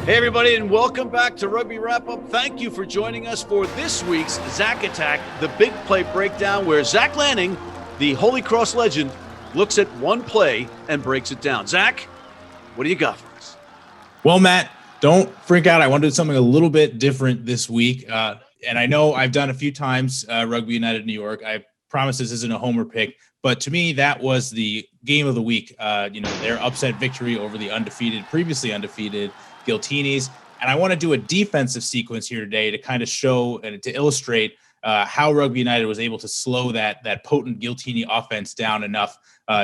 Hey, everybody, and welcome back to Rugby Wrap-Up. Thank you for joining us for this week's Zack Attack, the big play breakdown, where Zack Lanning, the Holy Cross legend, looks at one play and breaks it down. Zack, what do you got for us? Well, Matt, don't freak out. I want to do something a little bit different this week. And I know I've done a few times Rugby United New York. I promise this isn't a homer pick, but to me, that was the game of the week. Their upset victory over the previously undefeated Giltinis. And I want to do a defensive sequence here today to kind of show and to illustrate how Rugby United was able to slow that potent Giltini offense down enough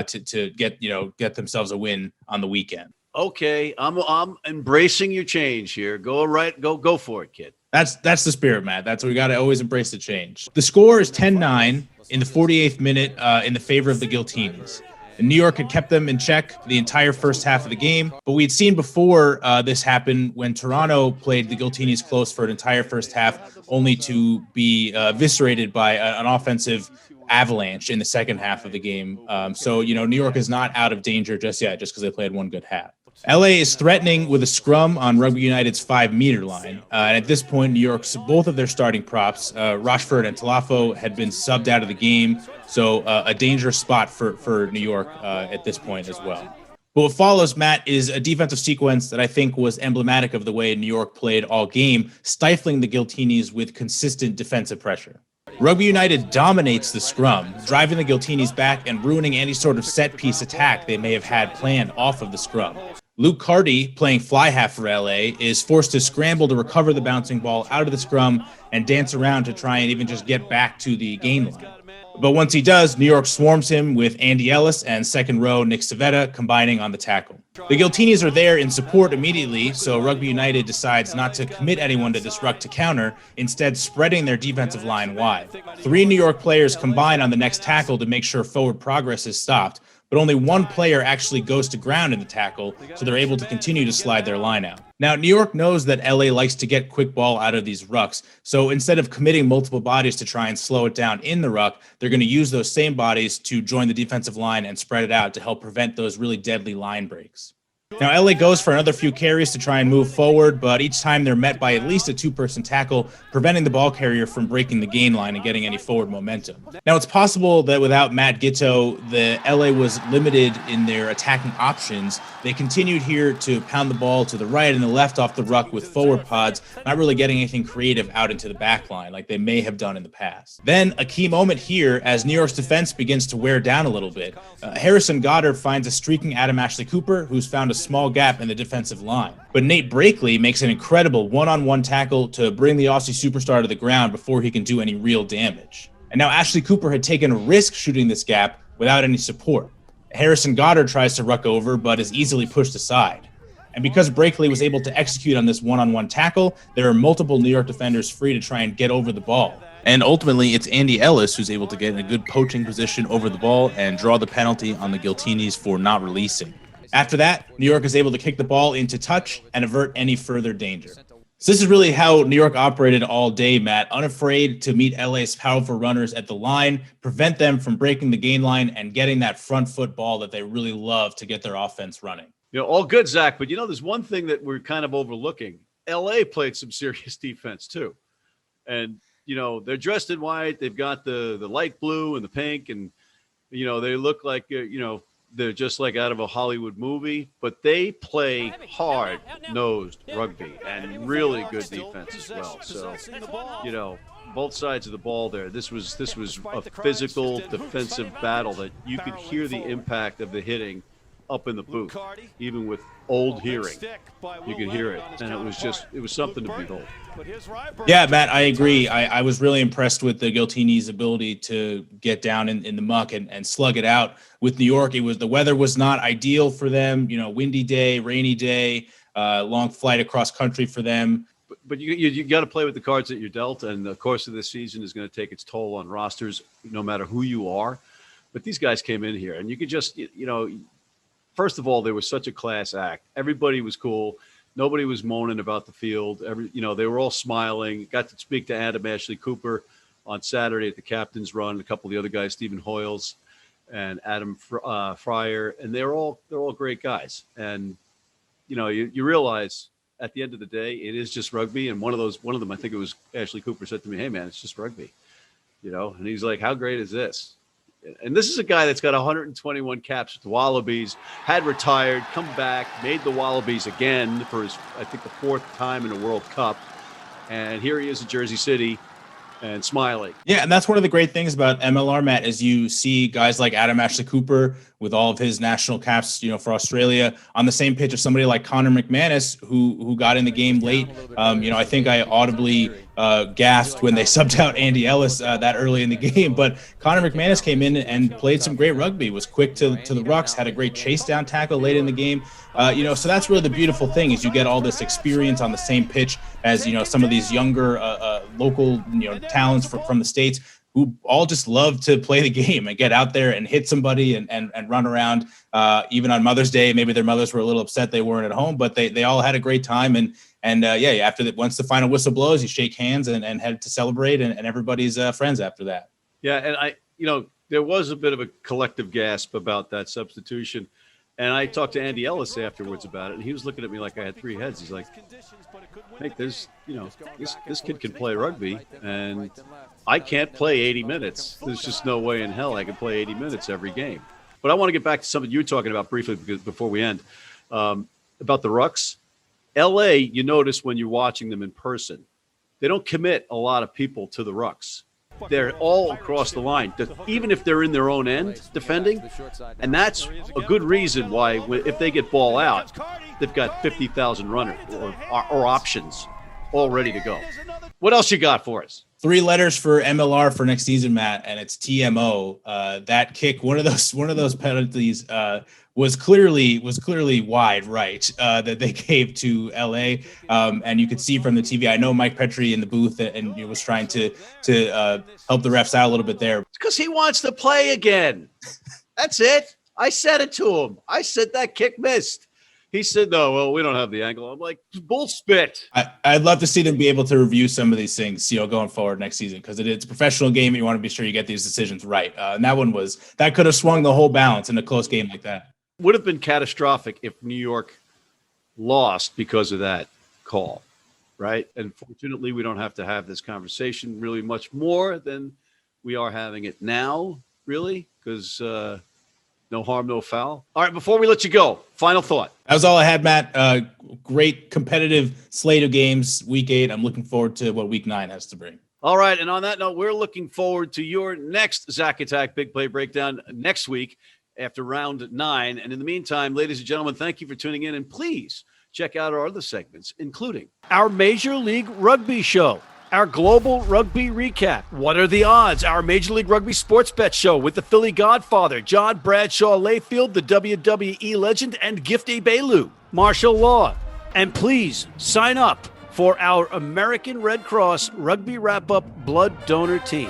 to get themselves a win on the weekend. Okay, I'm embracing your change here. Go for it, kid. That's the spirit, Matt. That's what we got to always embrace the change. The score is 10-9 in the 48th minute in the favor of the Giltinis. And New York had kept them in check the entire first half of the game, but we'd seen before this happened when Toronto played the Giltinis close for an entire first half, only to be eviscerated by an offensive avalanche in the second half of the game. So New York is not out of danger just yet, just because they played one good half. LA is threatening with a scrum on Rugby United's 5-meter line. And at this point, New York's both of their starting props, Rochford and Talafo, had been subbed out of the game. So a dangerous spot for New York at this point as well. But what follows, Matt, is a defensive sequence that I think was emblematic of the way New York played all game, stifling the Giltinis with consistent defensive pressure. Rugby United dominates the scrum, driving the Giltinis back and ruining any sort of set-piece attack they may have had planned off of the scrum. Luke Carty, playing fly half for LA, is forced to scramble to recover the bouncing ball out of the scrum and dance around to try and even just get back to the gain line. But once he does, New York swarms him with Andy Ellis and second row Nick Civetta combining on the tackle. The Giltinis are there in support immediately, so Rugby United decides not to commit anyone to this ruck to counter, instead spreading their defensive line wide. 3 New York players combine on the next tackle to make sure forward progress is stopped, but only one player actually goes to ground in the tackle, so they're able to continue to slide their line out. Now, New York knows that LA likes to get quick ball out of these rucks, so instead of committing multiple bodies to try and slow it down in the ruck, they're going to use those same bodies to join the defensive line and spread it out to help prevent those really deadly line breaks. Now, LA goes for another few carries to try and move forward, but each time they're met by at least a 2-person tackle, preventing the ball carrier from breaking the gain line and getting any forward momentum. Now, it's possible that without Matt Giteau, the LA was limited in their attacking options. They continued here to pound the ball to the right and the left off the ruck with forward pods, not really getting anything creative out into the back line like they may have done in the past. Then, a key moment here as New York's defense begins to wear down a little bit. Harrison Goddard finds a streaking Adam Ashley Cooper, who's found a small gap in the defensive line. But Nate Brakeley makes an incredible one-on-one tackle to bring the Aussie superstar to the ground before he can do any real damage. And now Ashley Cooper had taken a risk shooting this gap without any support. Harrison Goddard tries to ruck over, but is easily pushed aside. And because Brakeley was able to execute on this one-on-one tackle, there are multiple New York defenders free to try and get over the ball. And ultimately, it's Andy Ellis who's able to get in a good poaching position over the ball and draw the penalty on the Giltinis for not releasing. After that, New York is able to kick the ball into touch and avert any further danger. So this is really how New York operated all day, Matt, unafraid to meet LA's powerful runners at the line, prevent them from breaking the gain line, and getting that front foot ball that they really love to get their offense running. All good, Zach, but there's one thing that we're kind of overlooking. LA played some serious defense too. And, they're dressed in white. They've got the light blue and the pink, and, they look like, they're just like out of a Hollywood movie, but they play hard-nosed rugby and really good defense as well. So, both sides of the ball there. This was a physical defensive battle that you could hear the impact of the hitting up in the booth, even with old hearing. You could hear it, and it was something to behold. Yeah, Matt, I agree. I was really impressed with the Giltinis' ability to get down in the muck and slug it out. With New York, the weather was not ideal for them. Windy day, rainy day, long flight across country for them. But you got to play with the cards that you're dealt, and the course of this season is going to take its toll on rosters, no matter who you are. But these guys came in here, and you could just, first of all, they were such a class act. Everybody was cool. Nobody was moaning about the field. They were all smiling. Got to speak to Adam Ashley Cooper on Saturday at the captain's run. A couple of the other guys, Stephen Hoyles and Adam Fryer, and they're all great guys. And you realize at the end of the day, it is just rugby. And one of them, I think it was Ashley Cooper, said to me, "Hey man, it's just rugby," and he's like, "How great is this?" And this is a guy that's got 121 caps with the Wallabies, had retired, come back, made the Wallabies again for his, I think, the fourth time in a World Cup. And here he is at Jersey City and smiling. Yeah, and that's one of the great things about MLR, Matt, is you see guys like Adam Ashley Cooper with all of his national caps, for Australia on the same pitch as somebody like Connor McManus, who got in the game late. I think I audibly gasped when they subbed out Andy Ellis that early in the game, but Connor McManus came in and played some great rugby, was quick to the rucks, had a great chase down tackle late in the game. So that's really the beautiful thing is you get all this experience on the same pitch as, some of these younger local, talents from the States who all just love to play the game and get out there and hit somebody and run around. Even on Mother's Day, maybe their mothers were a little upset they weren't at home, but they all had a great time. Once the final whistle blows, you shake hands and head to celebrate, and everybody's friends after that. Yeah, and there was a bit of a collective gasp about that substitution. And I talked to Andy Ellis afterwards about it, and he was looking at me like I had three heads. He's like, "Hey, this kid can play rugby, and I can't play 80 minutes. There's just no way in hell I can play 80 minutes every game." But I want to get back to something you were talking about briefly before we end, about the rucks. LA, you notice when you're watching them in person, they don't commit a lot of people to the rucks. They're all across the line, even if they're in their own end defending. And that's a good reason why, if they get ball out, they've got 50,000 runners or options all ready to go. What else you got for us? 3 letters for MLR for next season, Matt, and it's TMO. That kick, one of those penalties was clearly wide right that they gave to LA, and you could see from the TV. I know Mike Petrie in the booth and he was trying to help the refs out a little bit there. Because he wants to play again. That's it. I said it to him. I said that kick missed. He said, "No, well, we don't have the angle." I'm like, bullspit. I'd love to see them be able to review some of these things, going forward next season, because it's a professional game. And you want to be sure you get these decisions right. And that could have swung the whole balance in a close game like that. Would have been catastrophic if New York lost because of that call, right? And fortunately, we don't have to have this conversation really much more than we are having it now, really, because no harm, no foul. All right, before we let you go, final thought. That was all I had, Matt. Great competitive slate of games, week 8. I'm looking forward to what week 9 has to bring. All right, and on that note, we're looking forward to your next Zack Attack Big Play Breakdown next week after round 9. And in the meantime, ladies and gentlemen, thank you for tuning in. And please check out our other segments, including our Major League Rugby show, our Global Rugby Recap, What Are the Odds?, our Major League Rugby Sports Bet show with the Philly Godfather, John Bradshaw Layfield, the WWE legend, and Gifty Bailu, martial law. And please sign up for our American Red Cross Rugby Wrap-Up Blood Donor Team.